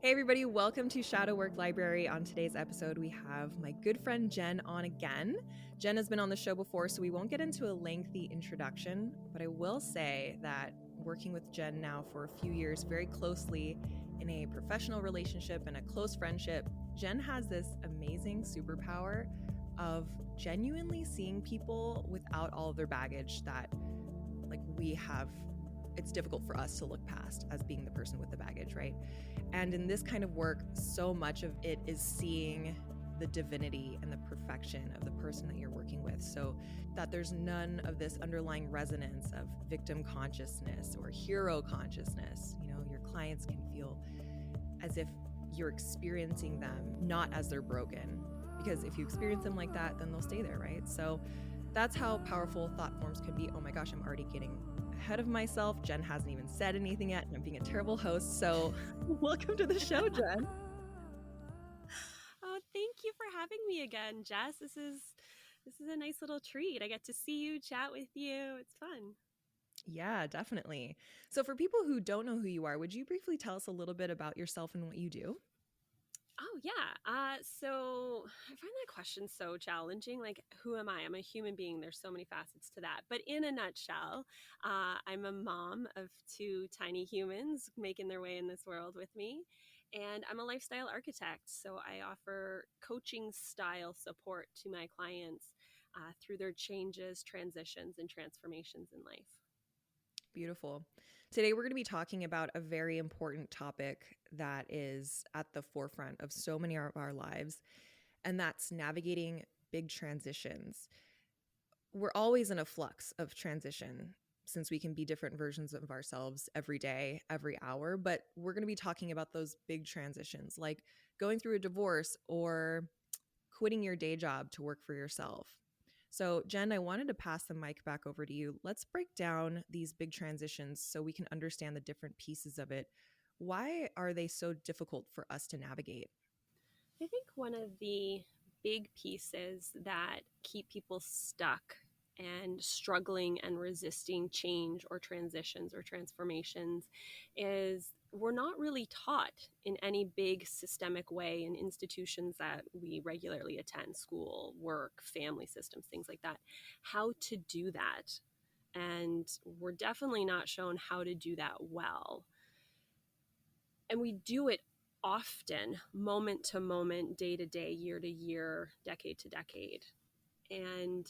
Hey everybody, welcome to Shadow Work Library. On today's episode, we have my good friend Jenn on again. Jenn has been on the show before, so we won't get into a lengthy introduction, but I will say that working with Jenn now for a few years very closely in a professional relationship and a close friendship, Jenn has this amazing superpower of genuinely seeing people without all of their baggage that we have. It's difficult for us to look past as being the person with the baggage, right? And in this kind of work, so much of it is seeing the divinity and the perfection of the person that you're working with, so that there's none of this underlying resonance of victim consciousness or hero consciousness. You know, your clients can feel as if you're experiencing them not as they're broken, because if you experience them like that, then they'll stay there, right? So that's how powerful thought forms can be. Oh my gosh, I'm already getting ahead of myself. Jenn hasn't even said anything yet, and I'm being a terrible host. So welcome to the show, Jenn. Oh, thank you for having me again, Jess. This is a nice little treat. I get to see you, chat with you. It's fun. Yeah, definitely. So for people who don't know who you are, would you briefly tell us a little bit about yourself and what you do? Oh, yeah. So I find that question so challenging. Like, who am I? I'm a human being. There's so many facets to that. But in a nutshell, I'm a mom of two tiny humans making their way in this world with me. And I'm a lifestyle architect. So I offer coaching style support to my clients through their changes, transitions, and transformations in life. Beautiful. Today, we're going to be talking about a very important topic that is at the forefront of so many of our lives, and that's navigating big transitions. We're always in a flux of transition since we can be different versions of ourselves every day, every hour, but we're going to be talking about those big transitions like going through a divorce or quitting your day job to work for yourself. So, Jenn, I wanted to pass the mic back over to you. Let's break down these big transitions so we can understand the different pieces of it. Why are they so difficult for us to navigate? I think one of the big pieces that keep people stuck and struggling and resisting change or transitions or transformations is we're not really taught in any big systemic way in institutions that we regularly attend, school, work, family systems, things like that, how to do that. And we're definitely not shown how to do that well. And we do it often, moment to moment, day to day, year to year, decade to decade. And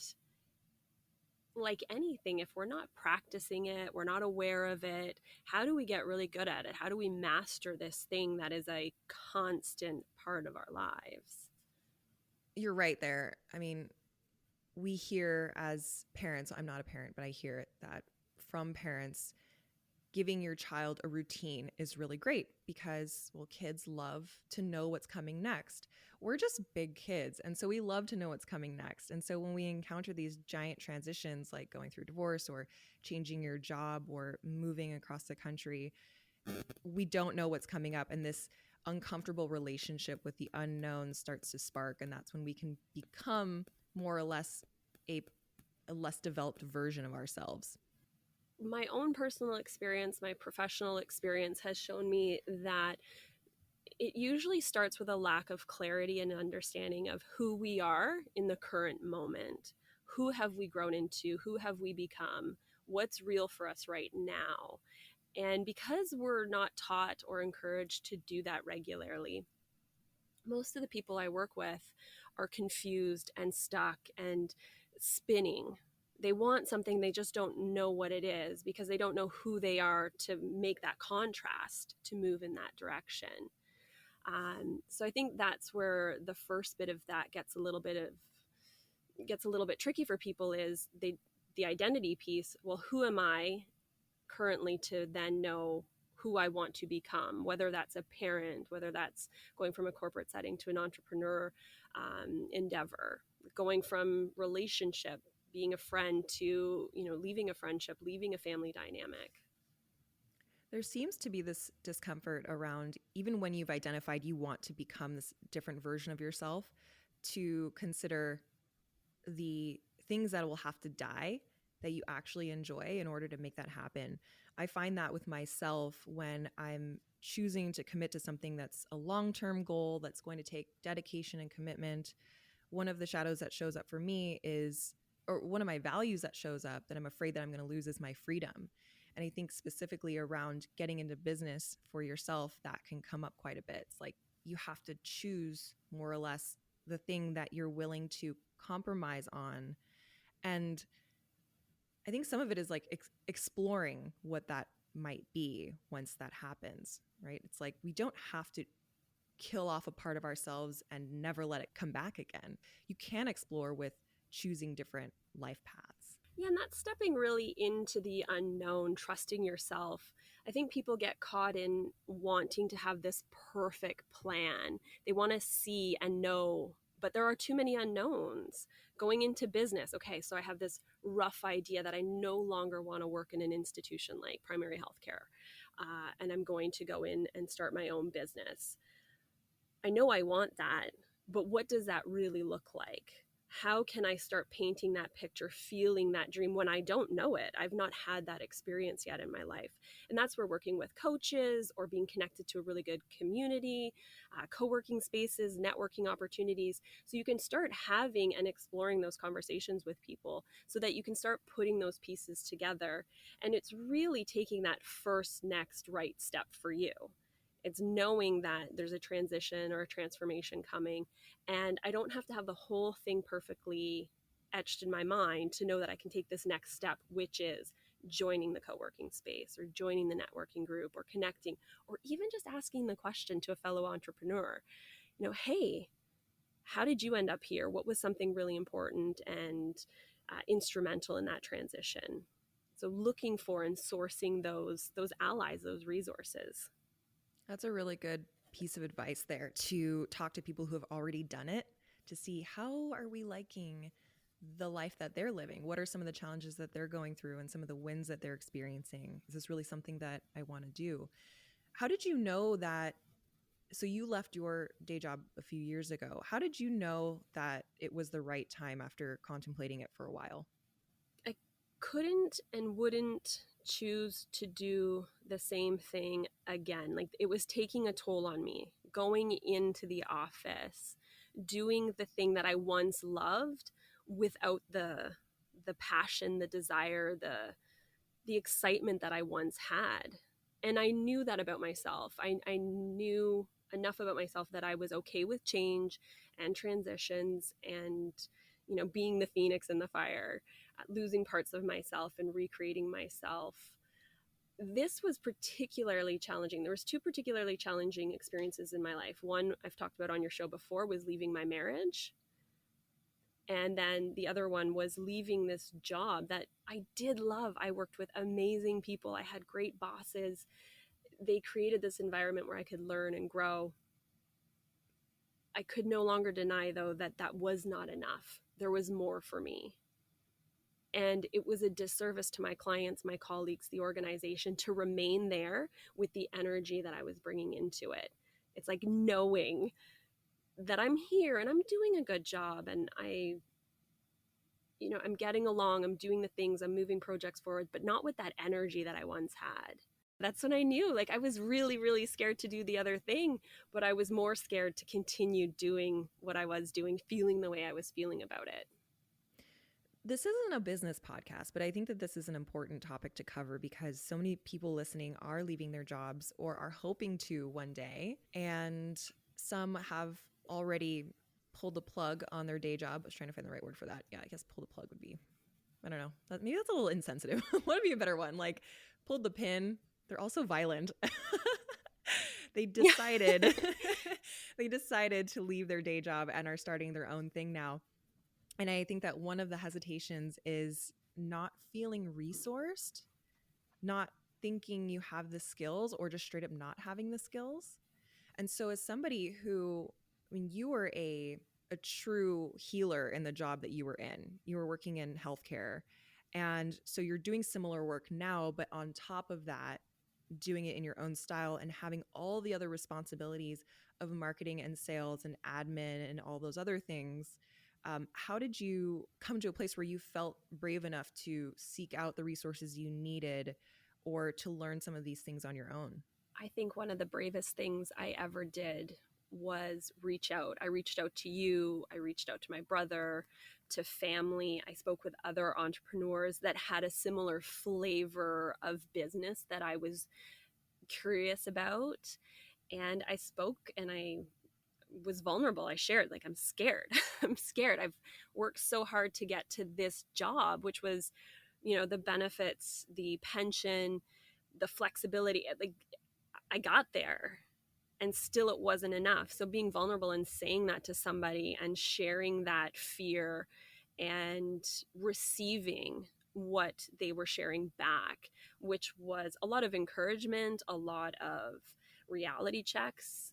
like anything, if we're not practicing it, we're not aware of it, how do we get really good at it? How do we master this thing that is a constant part of our lives? You're right there. I mean, we hear as parents, I'm not a parent, but I hear that from parents, giving your child a routine is really great because, well, kids love to know what's coming next. We're just big kids, and so we love to know what's coming next. And so when we encounter these giant transitions like going through divorce or changing your job or moving across the country, we don't know what's coming up, and this uncomfortable relationship with the unknown starts to spark, and that's when we can become more or less a less developed version of ourselves. My own personal experience, my professional experience has shown me that it usually starts with a lack of clarity and understanding of who we are in the current moment. Who have we grown into? Who have we become? What's real for us right now? And because we're not taught or encouraged to do that regularly, most of the people I work with are confused and stuck and spinning. They want something, they just don't know what it is because they don't know who they are to make that contrast, to move in that direction. So I think that's where the first bit of that gets a little bit tricky for people is the identity piece. Well, who am I currently to then know who I want to become, whether that's a parent, whether that's going from a corporate setting to an entrepreneur endeavor, going from relationship, being a friend to, leaving a friendship, leaving a family dynamic. There seems to be this discomfort around, even when you've identified you want to become this different version of yourself, to consider the things that will have to die that you actually enjoy in order to make that happen. I find that with myself when I'm choosing to commit to something that's a long-term goal that's going to take dedication and commitment. One of the shadows that shows up for me is, or one of my values that shows up that I'm afraid that I'm going to lose, is my freedom. And I think specifically around getting into business for yourself, that can come up quite a bit. It's like you have to choose more or less the thing that you're willing to compromise on. And I think some of it is like exploring what that might be once that happens, right? It's like we don't have to kill off a part of ourselves and never let it come back again. You can explore with choosing different life paths. Yeah, and that's stepping really into the unknown, trusting yourself. I think people get caught in wanting to have this perfect plan. They want to see and know, but there are too many unknowns. Going into business, okay, so I have this rough idea that I no longer want to work in an institution like primary health care, and I'm going to go in and start my own business. I know I want that, but what does that really look like? How can I start painting that picture, feeling that dream when I don't know it? I've not had that experience yet in my life. And that's where working with coaches or being connected to a really good community, co-working spaces, networking opportunities. So you can start having and exploring those conversations with people so that you can start putting those pieces together. And it's really taking that first next right step for you. It's knowing that there's a transition or a transformation coming, and I don't have to have the whole thing perfectly etched in my mind to know that I can take this next step, which is joining the co-working space or joining the networking group or connecting, or even just asking the question to a fellow entrepreneur, hey, how did you end up here? What was something really important and instrumental in that transition? So looking for and sourcing those allies, those resources. That's a really good piece of advice there, to talk to people who have already done it, to see how are we liking the life that they're living? What are some of the challenges that they're going through and some of the wins that they're experiencing? Is this really something that I want to do? How did you know that? So you left your day job a few years ago. How did you know that it was the right time after contemplating it for a while? I couldn't and wouldn't choose to do the same thing again. Like, it was taking a toll on me. Going into the office, doing the thing that I once loved without the passion, the desire, the excitement that I once had. And I knew that about myself. I knew enough about myself that I was okay with change and transitions and, being the phoenix in the fire, losing parts of myself and recreating myself. This was particularly challenging. There was two particularly challenging experiences in my life. One I've talked about on your show before was leaving my marriage. And then the other one was leaving this job that I did love. I worked with amazing people. I had great bosses. They created this environment where I could learn and grow. I could no longer deny, though, that that was not enough. There was more for me. And it was a disservice to my clients, my colleagues, the organization to remain there with the energy that I was bringing into it. It's like knowing that I'm here and I'm doing a good job and I'm getting along, I'm doing the things, I'm moving projects forward, but not with that energy that I once had. That's when I knew, like, I was really, really scared to do the other thing, but I was more scared to continue doing what I was doing, feeling the way I was feeling about it. This isn't a business podcast, but I think that this is an important topic to cover because so many people listening are leaving their jobs or are hoping to one day. And some have already pulled the plug on their day job. I was trying to find the right word for that. Yeah, I guess pull the plug would be, I don't know. Maybe that's a little insensitive. What would be a better one? Like pulled the pin. They're also violent. They decided, they decided to leave their day job and are starting their own thing now. And I think that one of the hesitations is not feeling resourced, not thinking you have the skills, or just straight up not having the skills. And so as somebody who, I mean, you were a true healer in the job that you were in. You were working in healthcare. And so you're doing similar work now, but on top of that, doing it in your own style and having all the other responsibilities of marketing and sales and admin and all those other things. How did you come to a place where you felt brave enough to seek out the resources you needed, or to learn some of these things on your own? I think one of the bravest things I ever did was reach out. I reached out to you. I reached out to my brother, to family. I spoke with other entrepreneurs that had a similar flavor of business that I was curious about. And I spoke and I was vulnerable. I shared, like, I'm scared. I'm scared. I've worked so hard to get to this job, which was, the benefits, the pension, the flexibility. Like, I got there and still it wasn't enough. So being vulnerable and saying that to somebody and sharing that fear and receiving what they were sharing back, which was a lot of encouragement, a lot of reality checks.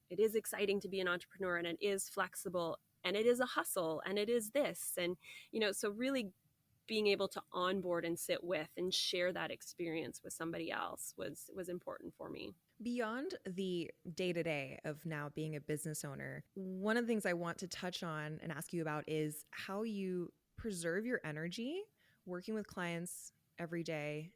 It is exciting to be an entrepreneur, and it is flexible, and it is a hustle, and it is this. And, so really being able to onboard and sit with and share that experience with somebody else was important for me. Beyond the day-to-day of now being a business owner, one of the things I want to touch on and ask you about is how you preserve your energy working with clients every day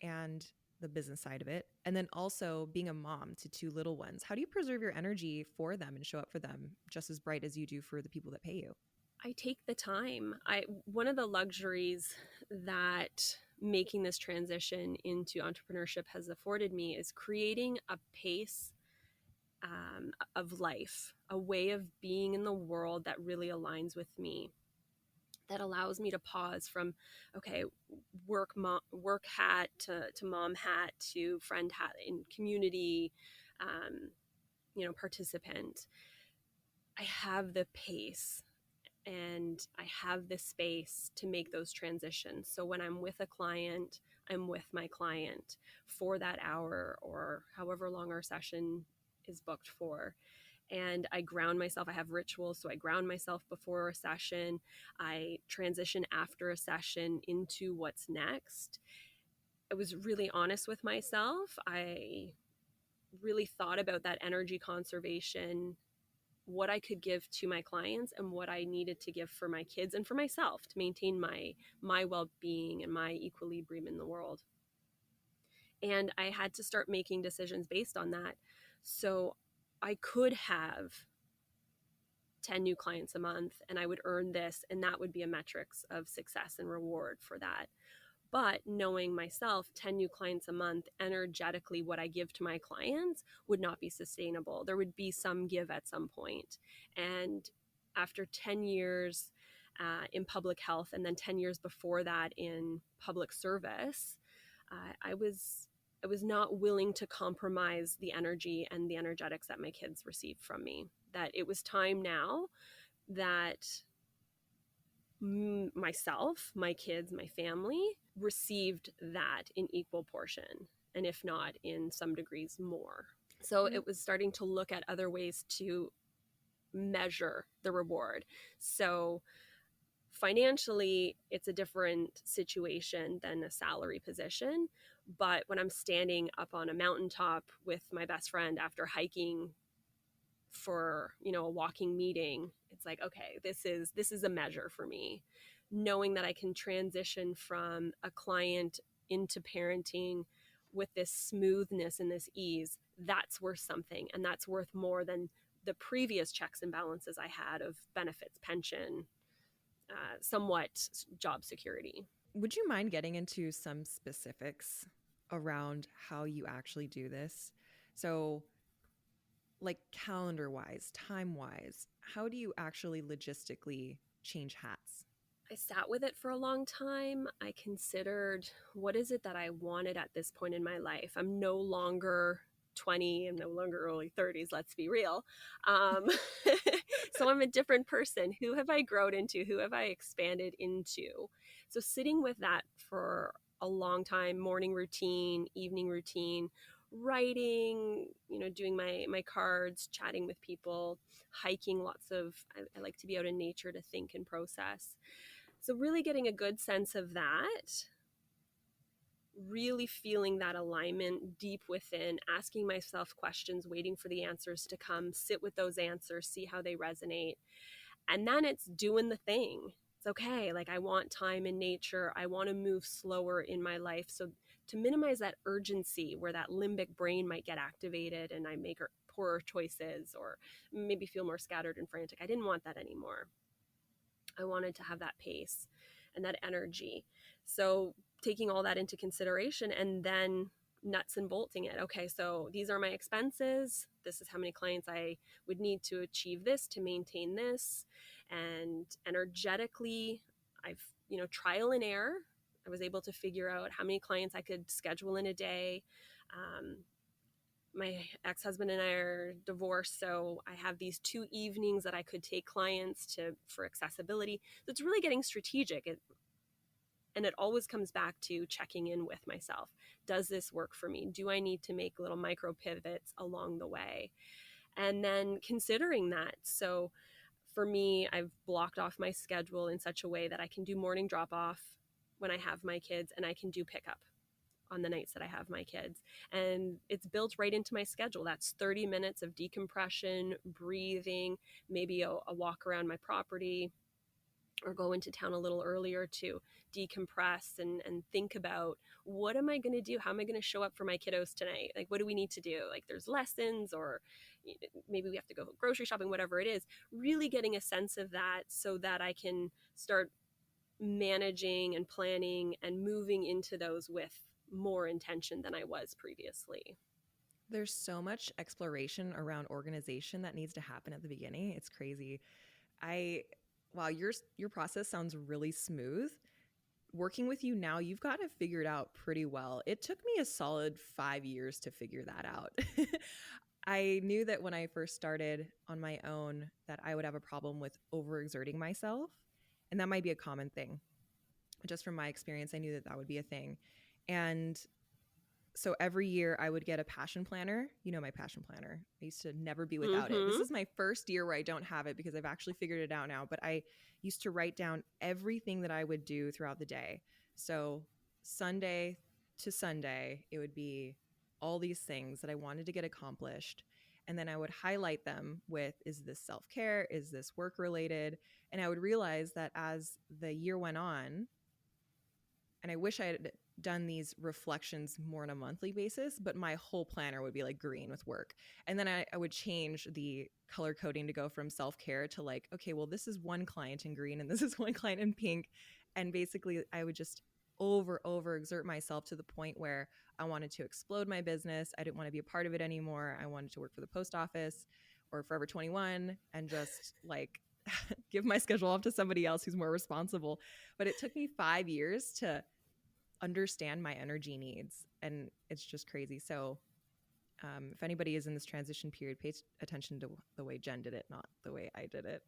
and the business side of it. And then also being a mom to two little ones. How do you preserve your energy for them and show up for them just as bright as you do for the people that pay you? I take the time. One of the luxuries that making this transition into entrepreneurship has afforded me is creating a pace of life, a way of being in the world that really aligns with me, that allows me to pause from, okay, work hat to mom hat to friend hat in community, participant. I have the pace and I have the space to make those transitions. So when I'm with a client, I'm with my client for that hour or however long our session is booked for. And I ground myself. I have rituals. So I ground myself before a session. I transition after a session into what's next. I was really honest with myself. I really thought about that energy conservation, what I could give to my clients and what I needed to give for my kids and for myself to maintain my well-being and my equilibrium in the world. And I had to start making decisions based on that. So I could have 10 new clients a month and I would earn this, and that would be a metrics of success and reward for that. But knowing myself, 10 new clients a month, energetically, what I give to my clients would not be sustainable. There would be some give at some point. And after 10 years in public health, and then 10 years before that in public service, I was not willing to compromise the energy and the energetics that my kids received from me. That it was time now that myself, my kids, my family received that in equal portion, and if not in some degrees more. So it was starting to look at other ways to measure the reward. So financially, it's a different situation than a salary position. But when I'm standing up on a mountaintop with my best friend after hiking for, a walking meeting, it's like, okay, this is a measure for me. Knowing that I can transition from a client into parenting with this smoothness and this ease, that's worth something. And that's worth more than the previous checks and balances I had of benefits, pension, somewhat job security. Would you mind getting into some specifics around how you actually do this? So, like calendar wise, time wise, how do you actually logistically change hats? I sat with it for a long time. I considered, what is it that I wanted at this point in my life? I'm no longer 20. I'm no longer early 30s. Let's be real. So I'm a different person. Who have I grown into? Who have I expanded into? So sitting with that for a long time, morning routine, evening routine, writing, doing my cards, chatting with people, hiking, I like to be out in nature to think and process. So really getting a good sense of that, really feeling that alignment deep within, asking myself questions, waiting for the answers to come, sit with those answers, see how they resonate. And then it's doing the thing. It's okay. Like, I want time in nature. I want to move slower in my life. So to minimize that urgency where that limbic brain might get activated and I make poorer choices or maybe feel more scattered and frantic. I didn't want that anymore. I wanted to have that pace and that energy. So taking all that into consideration and then nuts and bolting it. Okay, so these are my expenses. This is how many clients I would need to achieve this, to maintain this. And energetically, I've, trial and error. I was able to figure out how many clients I could schedule in a day. My ex-husband and I are divorced, so I have these 2 evenings that I could take clients for accessibility. So it's really getting strategic. And it always comes back to checking in with myself. Does this work for me? Do I need to make little micro pivots along the way? And then considering that. So for me, I've blocked off my schedule in such a way that I can do morning drop off when I have my kids, and I can do pickup on the nights that I have my kids. And it's built right into my schedule. That's 30 minutes of decompression, breathing, maybe a walk around my property, or go into town a little earlier to decompress and think about, what am I going to do? How am I going to show up for my kiddos tonight? Like, what do we need to do? Like, there's lessons, or maybe we have to go grocery shopping, whatever it is. Really getting a sense of that so that I can start managing and planning and moving into those with more intention than I was previously. There's so much exploration around organization that needs to happen at the beginning. It's crazy. Wow, your process sounds really smooth. Working with you now, you've got it figured out pretty well. It took me a solid 5 years to figure that out. I knew that when I first started on my own that I would have a problem with overexerting myself. And that might be a common thing. Just from my experience, I knew that that would be a thing. And so every year I would get a passion planner. You know my passion planner. I used to never be without it. This is my first year where I don't have it because I've actually figured it out now. But I used to write down everything that I would do throughout the day. So Sunday to Sunday, it would be all these things that I wanted to get accomplished. And then I would highlight them with, is this self-care? Is this work-related? And I would realize that as the year went on, and I wish I had done these reflections more on a monthly basis, but my whole planner would be like green with work. And then I would change the color coding to go from self-care to like, okay, well, this is one client in green and this is one client in pink. And basically I would just over exert myself to the point where I wanted to explode my business. I didn't want to be a part of it anymore. I wanted to work for the post office or Forever 21 and just like give my schedule off to somebody else who's more responsible. But it took me 5 years to understand my energy needs, and it's just crazy. So if anybody is in this transition period, pay attention to the way Jenn did it, not the way I did it.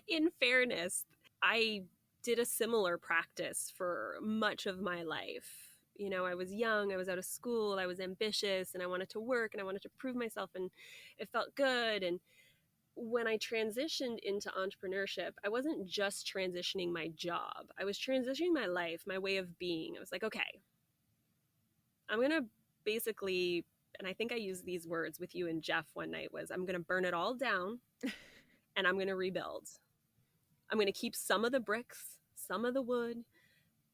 In fairness, I did a similar practice for much of my life. I was young, I was out of school, I was ambitious, and I wanted to work and I wanted to prove myself, and it felt good. And when I transitioned into entrepreneurship, I wasn't just transitioning my job. I was transitioning my life, my way of being. I was like, okay, I'm going to basically, and I think I used these words with you and Jeff one night, was I'm going to burn it all down and I'm going to rebuild. I'm going to keep some of the bricks, some of the wood,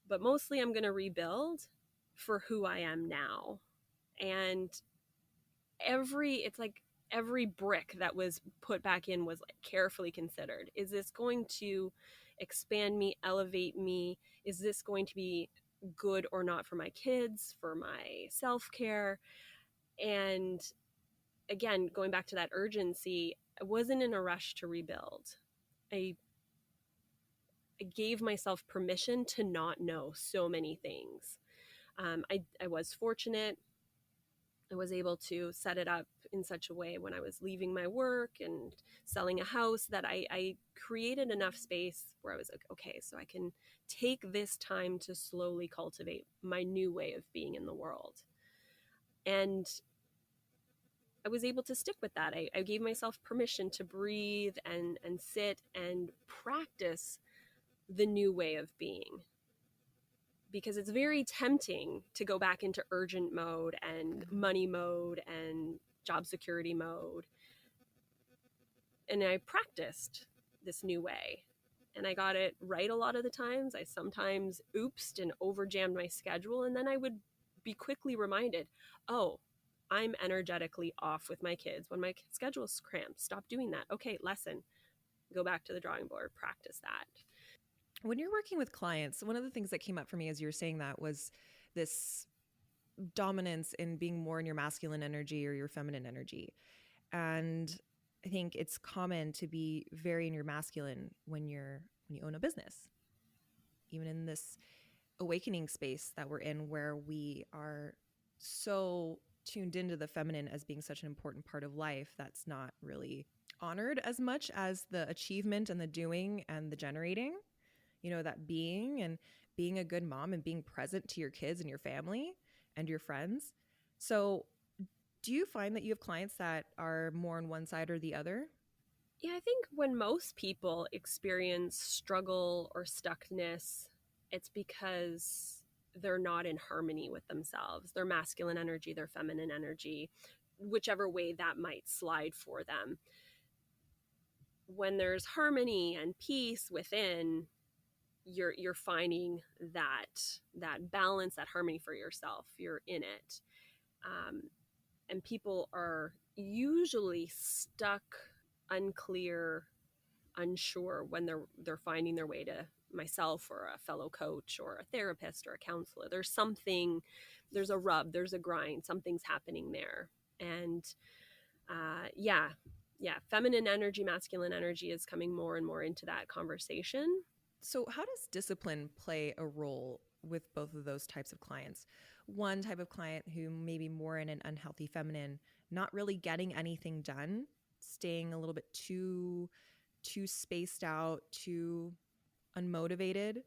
but mostly I'm going to rebuild for who I am now. And every brick that was put back in was like carefully considered. Is this going to expand me, elevate me? Is this going to be good or not for my kids, for my self-care? And again, going back to that urgency, I wasn't in a rush to rebuild. I gave myself permission to not know so many things. I was fortunate. I was able to set it up in such a way when I was leaving my work and selling a house that I created enough space where I was like, okay, so I can take this time to slowly cultivate my new way of being in the world. And I was able to stick with that. I gave myself permission to breathe and sit and practice the new way of being. Because it's very tempting to go back into urgent mode and money mode and job security mode. And I practiced this new way. and I got it right a lot of the times. I sometimes oopsed and overjammed my schedule, and then I would be quickly reminded, oh, I'm energetically off with my kids. When my schedule is cramped, stop doing that. Okay, lesson. Go back to the drawing board, practice that. When you're working with clients, one of the things that came up for me as you were saying that was this dominance in being more in your masculine energy or your feminine energy. And I think it's common to be very in your masculine when you own a business. Even in this awakening space that we're in, where we are so tuned into the feminine as being such an important part of life, that's not really honored as much as the achievement and the doing and the generating, that being and being a good mom and being present to your kids and your family and your friends. So do you find that you have clients that are more on one side or the other? Yeah, I think when most people experience struggle or stuckness, it's because they're not in harmony with themselves, their masculine energy, their feminine energy, whichever way that might slide for them. When there's harmony and peace within, you're finding that balance, that harmony for yourself. You're in it, and people are usually stuck, unclear, unsure when they're finding their way to myself or a fellow coach or a therapist or a counselor. There's a rub, there's a grind, something's happening there. And yeah, feminine energy, masculine energy is coming more and more into that conversation. So how does discipline play a role with both of those types of clients? One type of client who may be more in an unhealthy feminine, not really getting anything done, staying a little bit too spaced out, too unmotivated.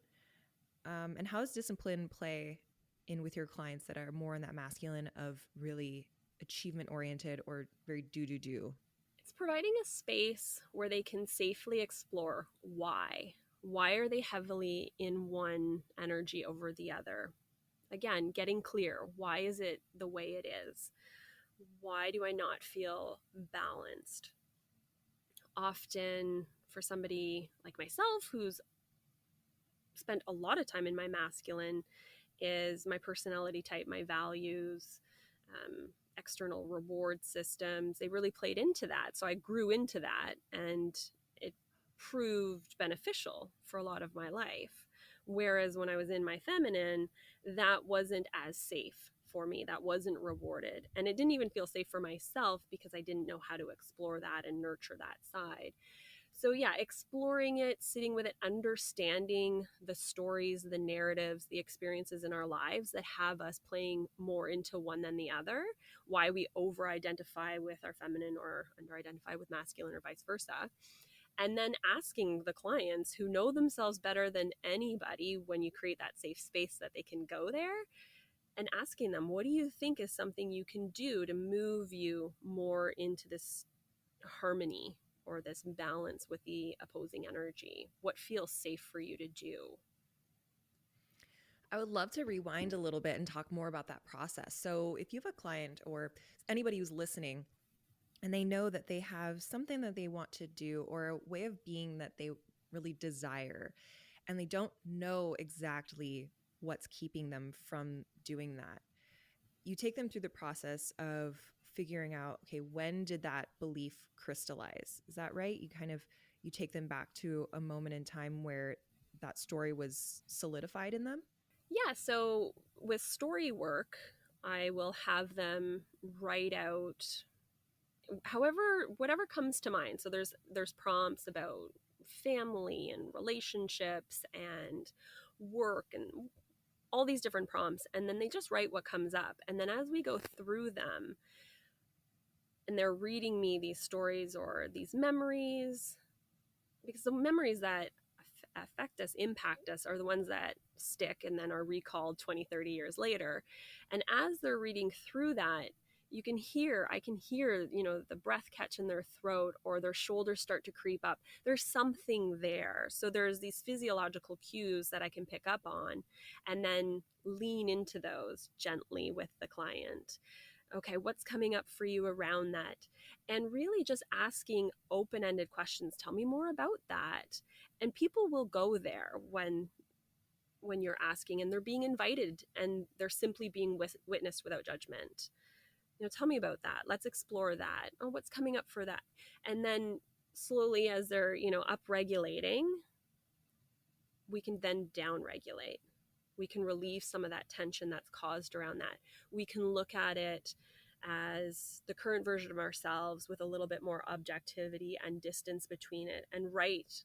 And how does discipline play in with your clients that are more in that masculine of really achievement oriented or very do? It's providing a space where they can safely explore why. Why are they heavily in one energy over the other? Again, getting clear. Why is it the way it is? Why do I not feel balanced? Often, for somebody like myself who's spent a lot of time in my masculine, is my personality type, my values, external reward systems. They really played into that. So I grew into that, and it proved beneficial for a lot of my life. Whereas when I was in my feminine, that wasn't as safe for me. That wasn't rewarded. And it didn't even feel safe for myself because I didn't know how to explore that and nurture that side. So yeah, exploring it, sitting with it, understanding the stories, the narratives, the experiences in our lives that have us playing more into one than the other, why we over-identify with our feminine or under-identify with masculine or vice versa. And then asking the clients who know themselves better than anybody, when you create that safe space that they can go there, and asking them, what do you think is something you can do to move you more into this harmony or this balance with the opposing energy? What feels safe for you to do? I would love to rewind a little bit and talk more about that process. So if you have a client or anybody who's listening and they know that they have something that they want to do or a way of being that they really desire, and they don't know exactly what's keeping them from doing that, you take them through the process of figuring out, okay, when did that belief crystallize? Is that right? You take them back to a moment in time where that story was solidified in them? Yeah, so with story work, I will have them write out whatever comes to mind. So there's prompts about family and relationships and work and all these different prompts, and then they just write what comes up. And then as we go through them and they're reading me these stories or these memories, because the memories that affect us, impact us, are the ones that stick and then are recalled 20, 30 years later. And as they're reading through that, I can hear, the breath catch in their throat or their shoulders start to creep up. There's something there. So there's these physiological cues that I can pick up on and then lean into those gently with the client. Okay, what's coming up for you around that? And really just asking open-ended questions. Tell me more about that. And people will go there when you're asking, and they're being invited, and they're simply being witnessed without judgment. Tell me about that. Let's explore that. Oh, what's coming up for that? And then slowly, as they're, upregulating, we can then downregulate. We can relieve some of that tension that's caused around that. We can look at it as the current version of ourselves with a little bit more objectivity and distance between it, and write,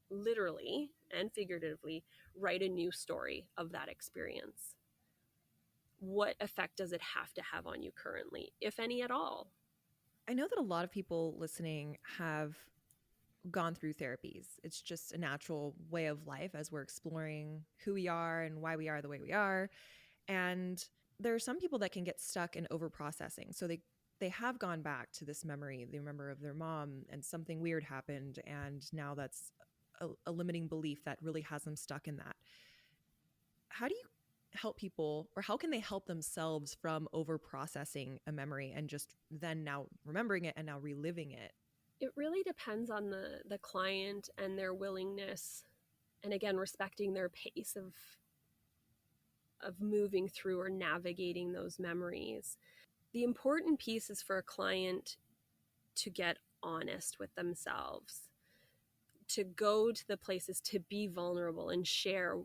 literally and figuratively, write a new story of that experience. What effect does it have to have on you currently, if any at all? I know that a lot of people listening have gone through therapies. It's just a natural way of life as we're exploring who we are and why we are the way we are. And there are some people that can get stuck in over processing. So they have gone back to this memory. They remember of their mom and something weird happened, and now that's a limiting belief that really has them stuck in that. How do you help people, or how can they help themselves from over processing a memory and just then now remembering it and now reliving it? It really depends on the client and their willingness, and again, respecting their pace of moving through or navigating those memories. The important piece is for a client to get honest with themselves, to go to the places to be vulnerable and share,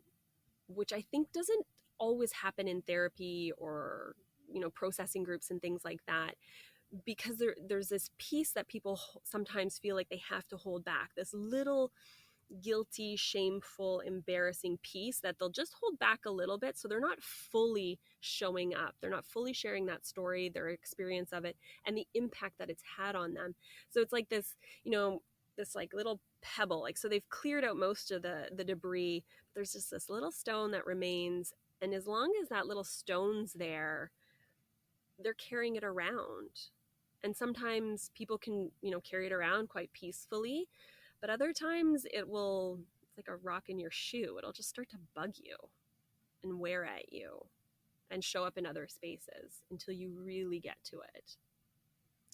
which I think doesn't always happen in therapy or, processing groups and things like that, because there's this piece that people sometimes feel like they have to hold back, this little guilty, shameful, embarrassing piece that they'll just hold back a little bit, so they're not fully showing up. They're not fully sharing that story, their experience of it, and the impact that it's had on them. So it's like this, this like little pebble. Like, so they've cleared out most of the debris. There's just this little stone that remains. And as long as that little stone's there, they're carrying it around. And sometimes people can, carry it around quite peacefully. But other times it's like a rock in your shoe. It'll just start to bug you and wear at you and show up in other spaces until you really get to it.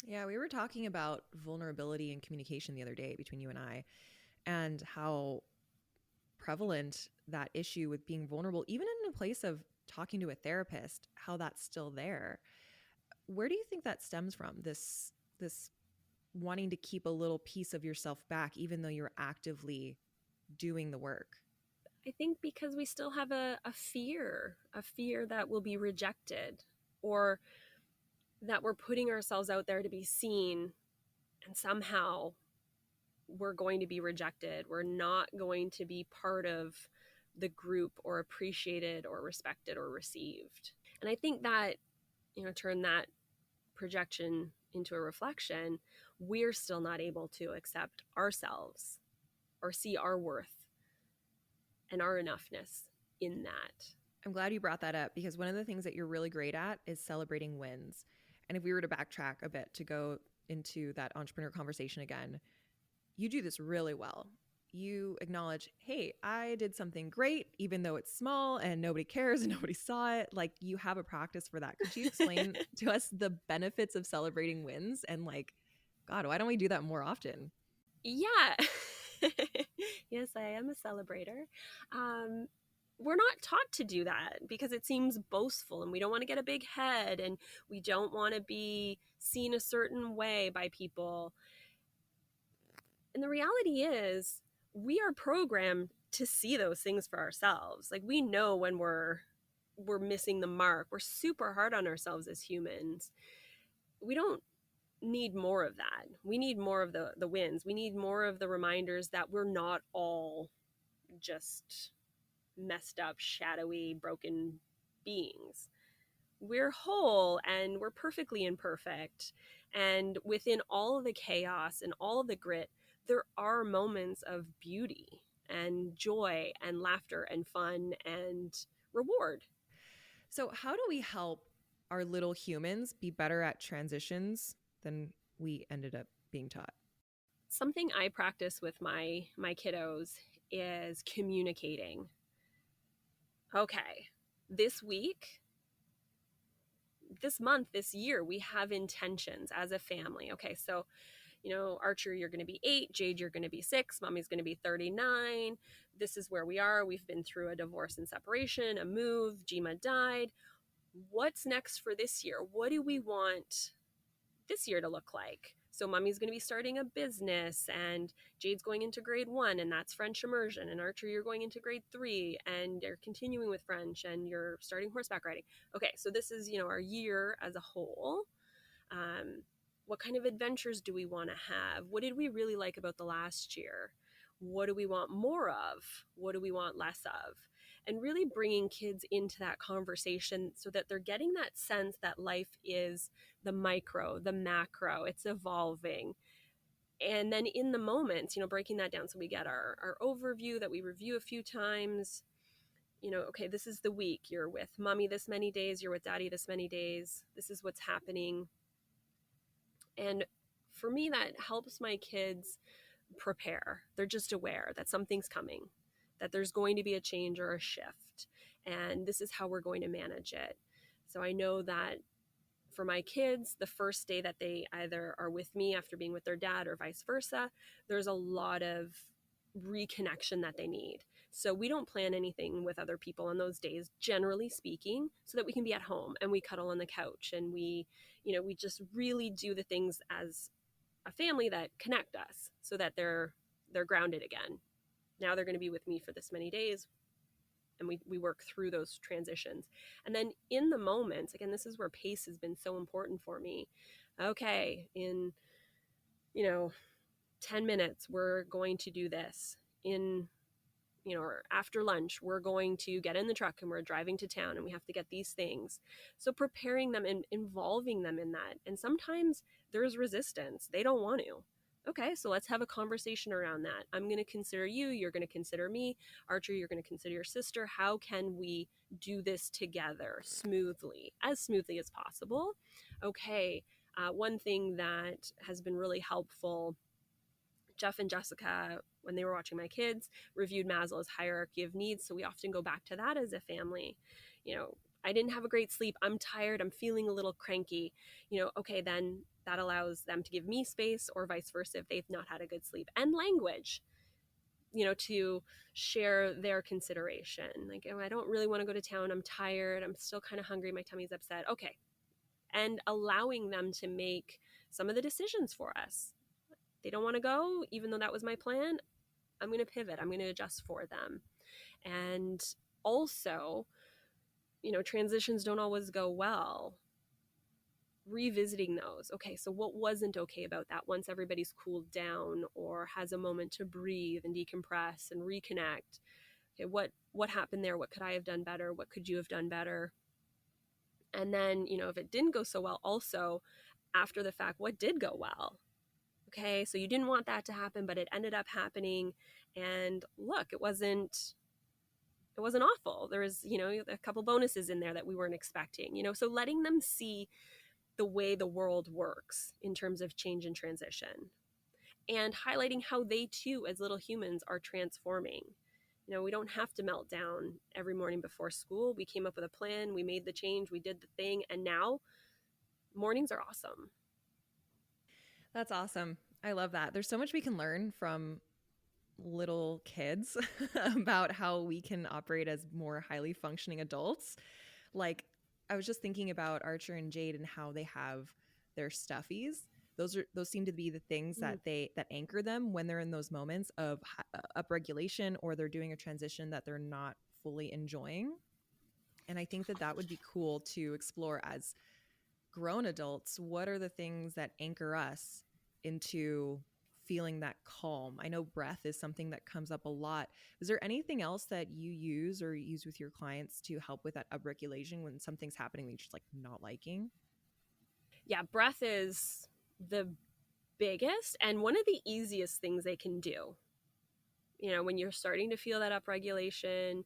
Yeah, we were talking about vulnerability and communication the other day between you and I, and how prevalent that issue with being vulnerable, even in a place of talking to a therapist, how that's still there. Where do you think that stems from? This wanting to keep a little piece of yourself back, even though you're actively doing the work? I think because we still have a fear that we'll be rejected, or that we're putting ourselves out there to be seen, and somehow we're going to be rejected. We're not going to be part of the group or appreciated or respected or received. And I think that, turn that projection into a reflection, we're still not able to accept ourselves or see our worth and our enoughness in that. I'm glad you brought that up, because one of the things that you're really great at is celebrating wins. And if we were to backtrack a bit to go into that entrepreneur conversation again, you do this really well. You acknowledge, hey, I did something great, even though it's small and nobody cares and nobody saw it. Like, you have a practice for that. Could you explain to us the benefits of celebrating wins? And like, God, why don't we do that more often? Yeah. Yes, I am a celebrator. We're not taught to do that because it seems boastful, and we don't want to get a big head, and we don't want to be seen a certain way by people. And the reality is, we are programmed to see those things for ourselves. Like, we know when we're missing the mark. We're super hard on ourselves as humans. We don't need more of that. We need more of the wins. We need more of the reminders that we're not all just messed up, shadowy, broken beings. We're whole and we're perfectly imperfect. And within all of the chaos and all of the grit, there are moments of beauty and joy and laughter and fun and reward. So how do we help our little humans be better at transitions than we ended up being taught? Something I practice with my kiddos is communicating. Okay, this week this month, this year, we have intentions as a family. Okay, so Archer, you're going to be 8, Jade, you're going to be 6, Mommy's going to be 39. This is where we are. We've been through a divorce and separation, a move, Jima died. What's next for this year? What do we want this year to look like? So Mommy's going to be starting a business, and Jade's going into grade 1, and that's French immersion. And Archer, you're going into grade 3, and you're continuing with French, and you're starting horseback riding. Okay, so this is, our year as a whole. What kind of adventures do we want to have? What did we really like about the last year? What do we want more of? What do we want less of? And really bringing kids into that conversation so that they're getting that sense that life is the micro, the macro, it's evolving. And then in the moments, breaking that down so we get our overview that we review a few times. Okay, this is the week. You're with Mommy this many days. You're with Daddy this many days. This is what's happening. And for me, that helps my kids prepare. They're just aware that something's coming, that there's going to be a change or a shift, and this is how we're going to manage it. So I know that for my kids, the first day that they either are with me after being with their dad or vice versa, there's a lot of reconnection that they need. So we don't plan anything with other people on those days, generally speaking, so that we can be at home and we cuddle on the couch and we just really do the things as a family that connect us so that they're grounded again. Now they're going to be with me for this many days, and we work through those transitions. And then in the moments, again, this is where pace has been so important for me. Okay, in 10 minutes we're going to do this. In or after lunch we're going to get in the truck and we're driving to town and we have to get these things. So preparing them and involving them in that. And sometimes there's resistance, they don't want to. Okay, so let's have a conversation around that. I'm going to consider you, you're going to consider me. Archer, you're going to consider your sister. How can we do this together smoothly as possible? Okay, one thing that has been really helpful, Jeff and Jessica, when they were watching my kids, reviewed Maslow's hierarchy of needs. So we often go back to that as a family. I didn't have a great sleep. I'm tired. I'm feeling a little cranky. Okay, then that allows them to give me space or vice versa if they've not had a good sleep. And language, to share their consideration. Like, I don't really want to go to town. I'm tired. I'm still kind of hungry. My tummy's upset. Okay. And allowing them to make some of the decisions for us. They don't want to go, even though that was my plan. I'm going to pivot. I'm going to adjust for them. And also, transitions don't always go well. Revisiting those. Okay, so what wasn't okay about that once everybody's cooled down or has a moment to breathe and decompress and reconnect? Okay, what happened there? What could I have done better? What could you have done better? And then, if it didn't go so well, also after the fact, what did go well? Okay, so you didn't want that to happen, but it ended up happening. And look, it wasn't awful. There was, a couple bonuses in there that we weren't expecting, so letting them see the way the world works in terms of change and transition, and highlighting how they too, as little humans, are transforming. We don't have to melt down every morning before school. We came up with a plan, we made the change, we did the thing, and now mornings are awesome. That's awesome. I love that. There's so much we can learn from little kids about how we can operate as more highly functioning adults. Like, I was just thinking about Archer and Jade and how they have their stuffies. Those seem to be the things that anchor them when they're in those moments of upregulation, or they're doing a transition that they're not fully enjoying. And I think that would be cool to explore as grown adults. What are the things that anchor us into feeling that calm? I know breath is something that comes up a lot. Is there anything else that you use with your clients to help with that upregulation when something's happening that you're just like not liking? Yeah, breath is the biggest and one of the easiest things they can do. When you're starting to feel that upregulation,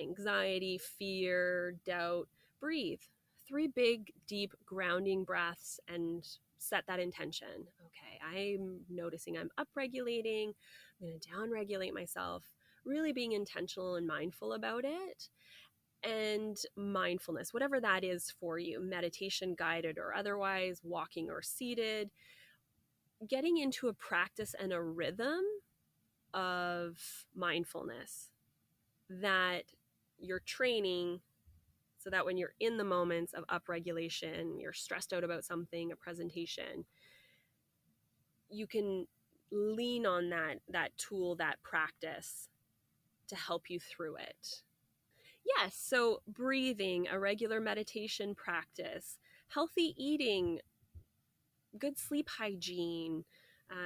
anxiety, fear, doubt, breathe. 3 big, deep, grounding breaths and set that intention. Okay, I'm noticing I'm upregulating. I'm going to downregulate myself, really being intentional and mindful about it. and mindfulness, whatever that is for you, meditation guided or otherwise, walking or seated, getting into a practice and a rhythm of mindfulness that you're training so that when you're in the moments of upregulation, you're stressed out about something, a presentation, you can lean on that tool, that practice to help you through it. Yes, so breathing, a regular meditation practice, healthy eating, good sleep hygiene,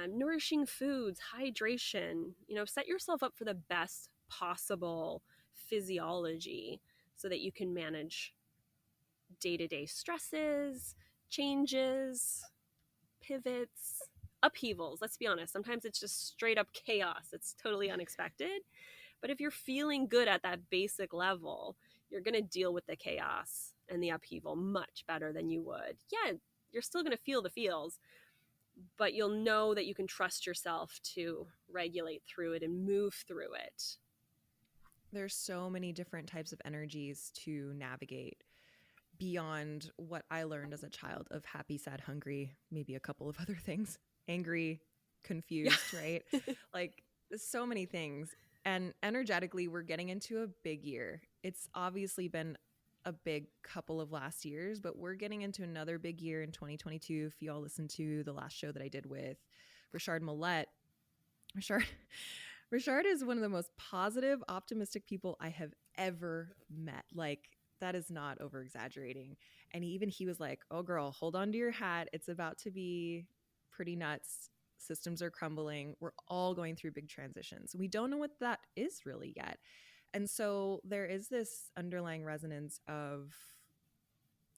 nourishing foods, hydration, set yourself up for the best possible physiology so that you can manage day-to-day stresses, changes, pivots, upheavals. Let's be honest, sometimes it's just straight up chaos. It's totally unexpected. But if you're feeling good at that basic level, you're going to deal with the chaos and the upheaval much better than you would. Yeah, you're still going to feel the feels, but you'll know that you can trust yourself to regulate through it and move through it. There's so many different types of energies to navigate beyond what I learned as a child of happy, sad, hungry, maybe a couple of other things, angry, confused, right? Like so many things. And energetically, we're getting into a big year. It's obviously been a big couple of last years, but we're getting into another big year in 2022. If y'all listened to the last show that I did with Richard Millette, Richard is one of the most positive, optimistic people I have ever met. Like, that is not over exaggerating. And he was like, oh girl, hold on to your hat. It's about to be pretty nuts. Systems are crumbling. We're all going through big transitions. We don't know what that is really yet. And so there is this underlying resonance of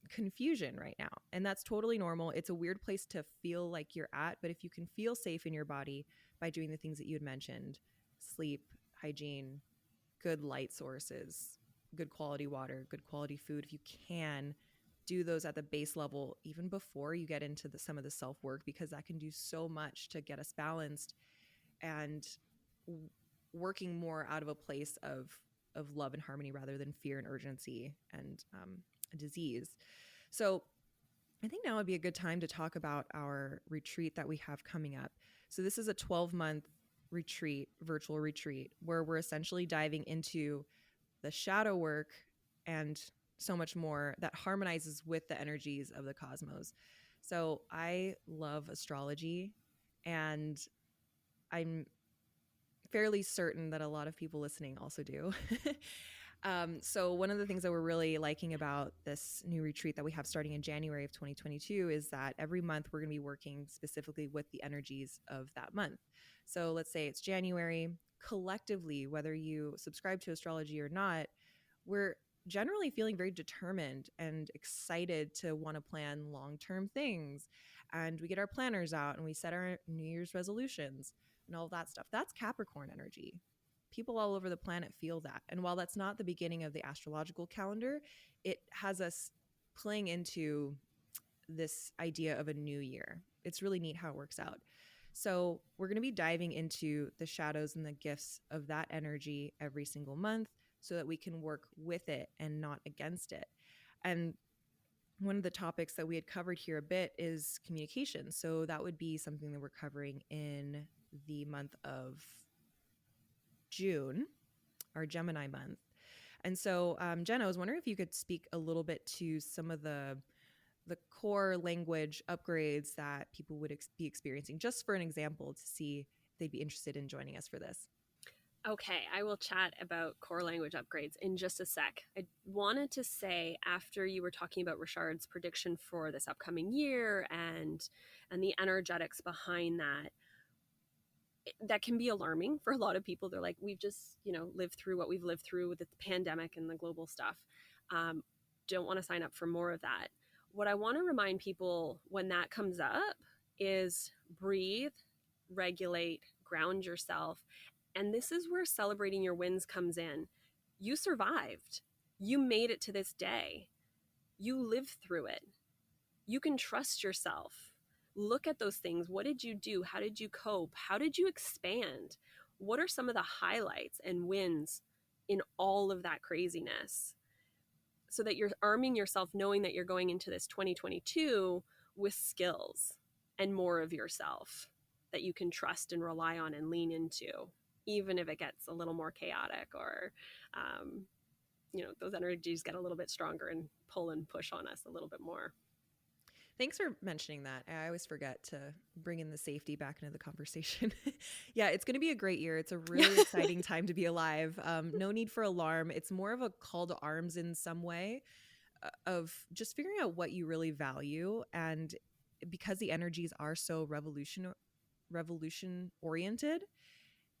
confusion right now. And that's totally normal. It's a weird place to feel like you're at, but if you can feel safe in your body by doing the things that you had mentioned, sleep, hygiene, good light sources, good quality water, good quality food, if you can do those at the base level, even before you get into some of the self-work, because that can do so much to get us balanced and working more out of a place of love and harmony rather than fear and urgency and disease. So I think now would be a good time to talk about our retreat that we have coming up. So this is a 12-month retreat, virtual retreat, where we're essentially diving into the shadow work and so much more that harmonizes with the energies of the cosmos. So I love astrology, and I'm fairly certain that a lot of people listening also do. So one of the things that we're really liking about this new retreat that we have starting in January of 2022 is that every month we're going to be working specifically with the energies of that month. So let's say it's January. Collectively, whether you subscribe to astrology or not, we're generally feeling very determined and excited to want to plan long-term things. And we get our planners out and we set our New Year's resolutions and all that stuff. That's Capricorn energy. People all over the planet feel that. And while that's not the beginning of the astrological calendar, it has us playing into this idea of a new year. It's really neat how it works out. So we're going to be diving into the shadows and the gifts of that energy every single month so that we can work with it and not against it. And one of the topics that we had covered here a bit is communication. So that would be something that we're covering in the month of June, our Gemini month. And so, Jenn, I was wondering if you could speak a little bit to some of the core language upgrades that people would be experiencing, just for an example, to see if they'd be interested in joining us for this. Okay, I will chat about core language upgrades in just a sec. I wanted to say, after you were talking about Richard's prediction for this upcoming year and the energetics behind that can be alarming for a lot of people. They're like, we've just, lived through what we've lived through with the pandemic and the global stuff. Don't want to sign up for more of that. What I want to remind people when that comes up is breathe, regulate, ground yourself. And this is where celebrating your wins comes in. You survived. You made it to this day. You lived through it. You can trust yourself. Look at those things. What did you do? How did you cope? How did you expand? What are some of the highlights and wins in all of that craziness? so that you're arming yourself knowing that you're going into this 2022 with skills and more of yourself that you can trust and rely on and lean into, even if it gets a little more chaotic or those energies get a little bit stronger and pull and push on us a little bit more. Thanks for mentioning that. I always forget to bring in the safety back into the conversation. Yeah, it's going to be a great year. It's a really exciting time to be alive. No need for alarm. It's more of a call to arms in some way, of just figuring out what you really value. And because the energies are so revolution oriented,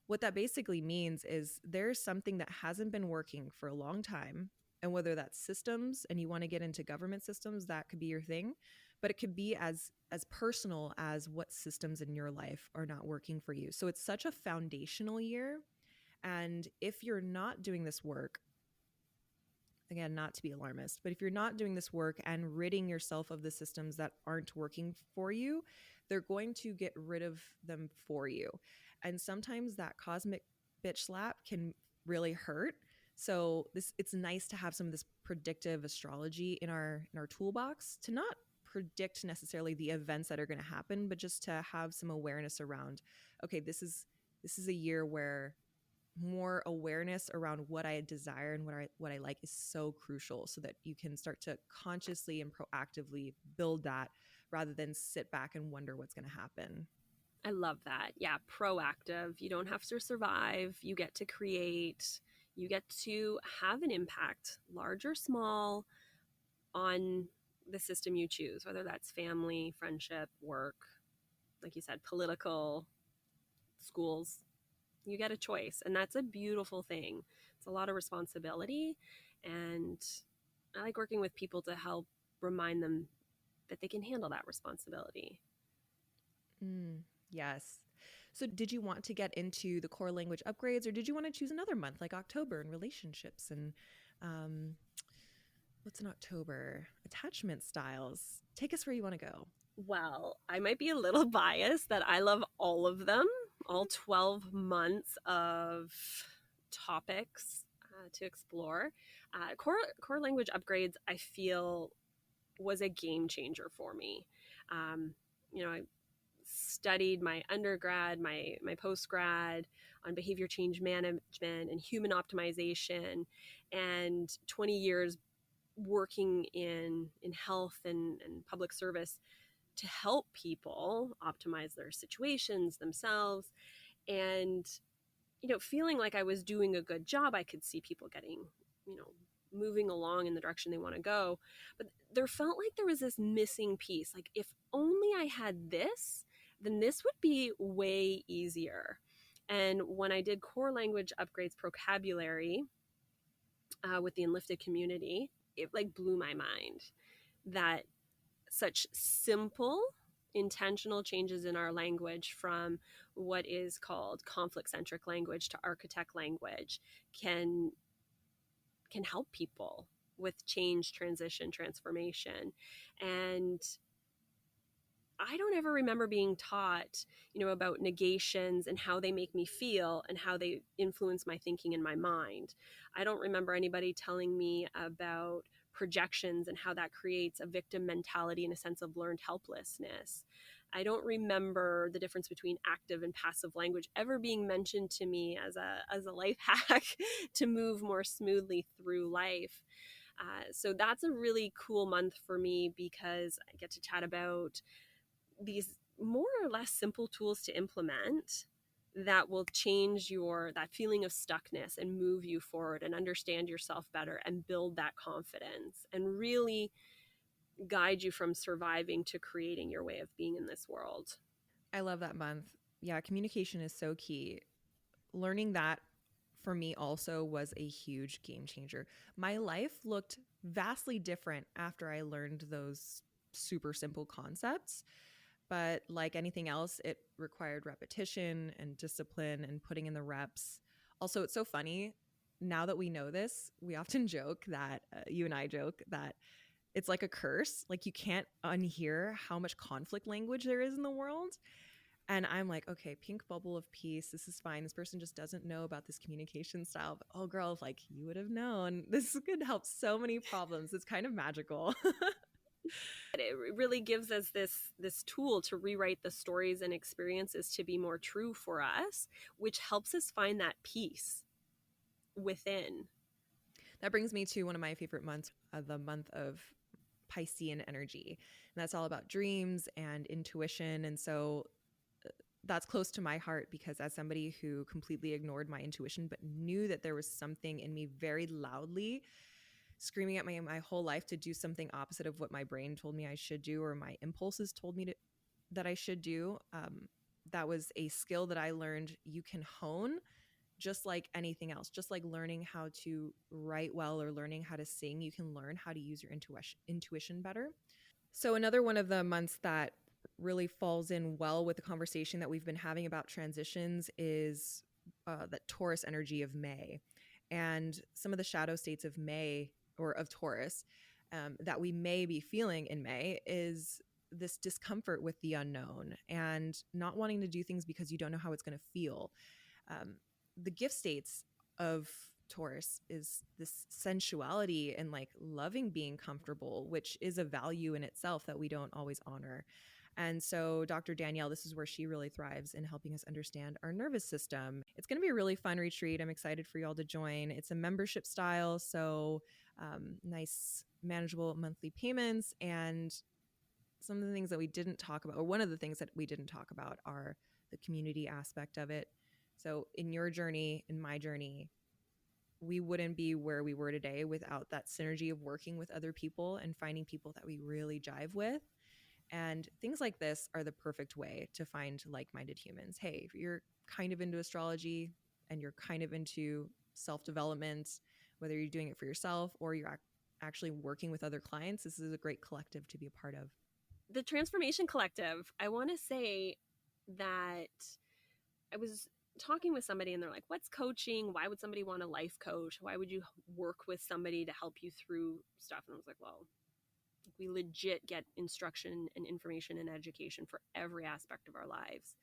what that basically means is there's something that hasn't been working for a long time. And whether that's systems and you want to get into government systems, that could be your thing. But it could be as personal as what systems in your life are not working for you. So it's such a foundational year. And if you're not doing this work, again, not to be alarmist, but if you're not doing this work and ridding yourself of the systems that aren't working for you, they're going to get rid of them for you. And sometimes that cosmic bitch slap can really hurt. So it's nice to have some of this predictive astrology in our toolbox, to not predict necessarily the events that are going to happen, but just to have some awareness around, okay, this is a year where more awareness around what I desire and what I like is so crucial, so that you can start to consciously and proactively build that rather than sit back and wonder what's going to happen. I love that. Yeah, proactive. You don't have to survive. You get to create. You get to have an impact, large or small, on the system you choose, whether that's family, friendship, work, like you said, political, schools. You get a choice, and that's a beautiful thing. It's a lot of responsibility, and I like working with people to help remind them that they can handle that responsibility. Yes. So did you want to get into the core language upgrades, or did you want to choose another month like October and relationships and what's in October? Attachment styles. Take us where you want to go. Well, I might be a little biased that I love all of them, all 12 months of topics to explore. Core language upgrades, I feel, was a game changer for me. I studied my undergrad, my postgrad on behavior change management and human optimization, and 20 years working in health and public service to help people optimize their situations themselves. And feeling like I was doing a good job, I could see people getting moving along in the direction they want to go, but there felt like there was this missing piece. Like, if only I had this, then this would be way easier. And when I did core language upgrades vocabulary with the Enlifted community, it like blew my mind that such simple intentional changes in our language, from what is called conflict-centric language to architect language, can help people with change, transition, transformation. And I don't ever remember being taught, about negations and how they make me feel and how they influence my thinking and my mind. I don't remember anybody telling me about projections and how that creates a victim mentality and a sense of learned helplessness. I don't remember the difference between active and passive language ever being mentioned to me as a life hack to move more smoothly through life. So that's a really cool month for me, because I get to chat about these more or less simple tools to implement that will change that feeling of stuckness and move you forward and understand yourself better and build that confidence and really guide you from surviving to creating your way of being in this world. I love that month. Yeah, communication is so key. Learning that for me also was a huge game changer. My life looked vastly different after I learned those super simple concepts. But like anything else, it required repetition and discipline and putting in the reps. Also, it's so funny. Now that we know this, we often joke that, you and I joke that it's like a curse. Like, you can't unhear how much conflict language there is in the world. And I'm like, okay, pink bubble of peace. This is fine. This person just doesn't know about this communication style. But oh, girl, like you would have known. This could help so many problems. It's kind of magical. It really gives us this tool to rewrite the stories and experiences to be more true for us, which helps us find that peace within. That brings me to one of my favorite months, the month of Piscean energy. And that's all about dreams and intuition. And so that's close to my heart because as somebody who completely ignored my intuition but knew that there was something in me very loudly screaming at my whole life to do something opposite of what my brain told me I should do or my impulses told me that I should do, that was a skill that I learned you can hone just like anything else. Just like learning how to write well or learning how to sing, you can learn how to use your intuition better. So another one of the months that really falls in well with the conversation that we've been having about transitions is that Taurus energy of May. And some of the shadow states of May or of Taurus that we may be feeling in May is this discomfort with the unknown and not wanting to do things because you don't know how it's going to feel. The gift states of Taurus is this sensuality and like loving being comfortable, which is a value in itself that we don't always honor. And so, Dr. Danielle, this is where she really thrives in helping us understand our nervous system. It's going to be a really fun retreat. I'm excited for y'all to join. It's a membership style, so nice, manageable monthly payments. And some of the things that we didn't talk about, or one of the things that we didn't talk about, are the community aspect of it. So, in your journey, in my journey, we wouldn't be where we were today without that synergy of working with other people and finding people that we really jive with. And things like this are the perfect way to find like-minded humans. Hey, if you're kind of into astrology and you're kind of into self-development, whether you're doing it for yourself or you're actually working with other clients, this is a great collective to be a part of. The Transformation Collective, I want to say that I was talking with somebody and they're like, what's coaching? Why would somebody want a life coach? Why would you work with somebody to help you through stuff? And I was like, well, we legit get instruction and information and education for every aspect of our lives.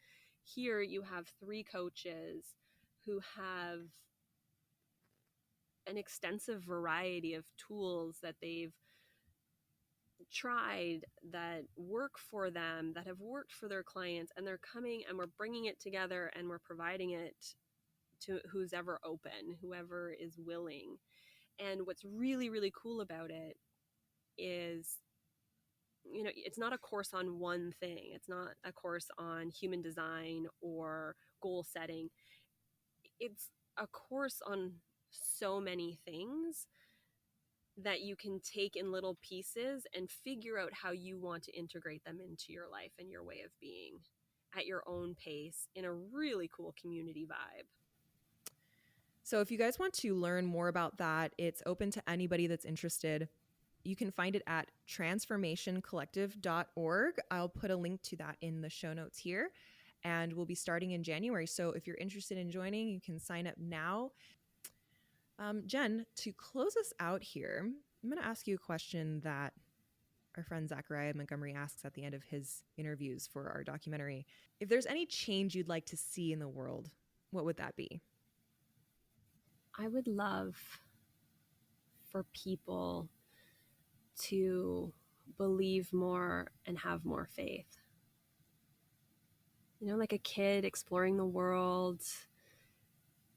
Here you have 3 coaches who have an extensive variety of tools that they've tried that work for them, that have worked for their clients, and they're coming and we're bringing it together and we're providing it to who's ever open, whoever is willing. And what's really, really cool about it is, you know, it's not a course on one thing. It's not a course on human design or goal setting. It's a course on so many things that you can take in little pieces and figure out how you want to integrate them into your life and your way of being at your own pace in a really cool community vibe. So if you guys want to learn more about that, it's open to anybody that's interested. You can find it at transformationcollective.org. I'll put a link to that in the show notes here. And we'll be starting in January. So if you're interested in joining, you can sign up now. Jenn, to close us out here, I'm going to ask you a question that our friend Zachariah Montgomery asks at the end of his interviews for our documentary. If there's any change you'd like to see in the world, what would that be? I would love for people to believe more and have more faith. You know, like a kid exploring the world.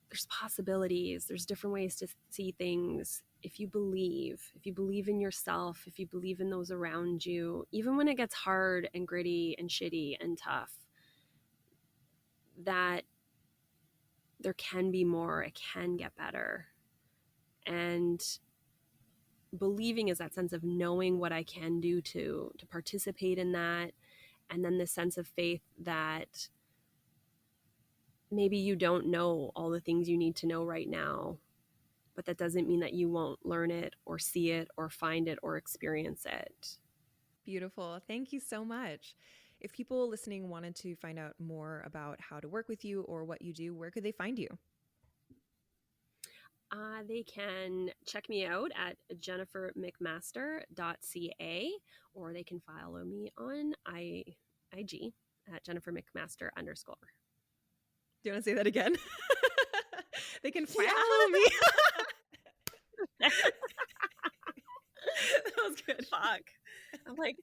There's possibilities. There's different ways to see things. If you believe in yourself, if you believe in those around you, even when it gets hard and gritty and shitty and tough, that there can be more, it can get better. And believing is that sense of knowing what I can do to participate in that. And then the sense of faith that maybe you don't know all the things you need to know right now, but that doesn't mean that you won't learn it or see it or find it or experience it. Beautiful. Thank you so much. If people listening wanted to find out more about how to work with you or what you do, where could they find you? They can check me out at jennifermcmaster.ca, or they can follow me on IG at Jennifer McMaster _. Do you want to say that again? They can follow Yeah. me. That was good. Fuck. I'm like,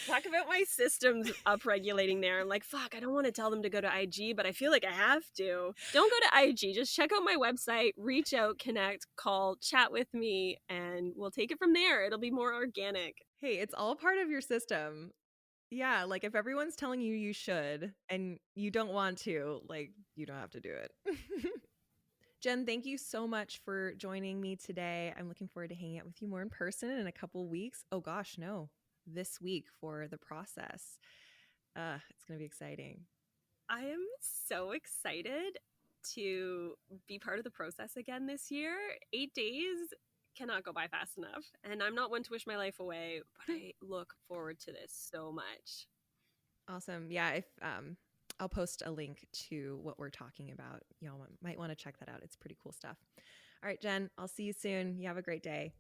talk about my systems upregulating there. I'm like, fuck, I don't want to tell them to go to IG, but I feel like I have to. Don't go to IG. Just check out my website, reach out, connect, call, chat with me, and we'll take it from there. It'll be more organic. Hey, it's all part of your system. Yeah, like if everyone's telling you you should and you don't want to, like you don't have to do it. Jenn, thank you so much for joining me today. I'm looking forward to hanging out with you more in person in a couple weeks. Oh gosh, no, this week for the process. It's going to be exciting. I am so excited to be part of the process again this year. 8 days cannot go by fast enough. And I'm not one to wish my life away, but I look forward to this so much. Awesome. Yeah, if I'll post a link to what we're talking about. Y'all might want to check that out. It's pretty cool stuff. All right, Jenn, I'll see you soon. You have a great day.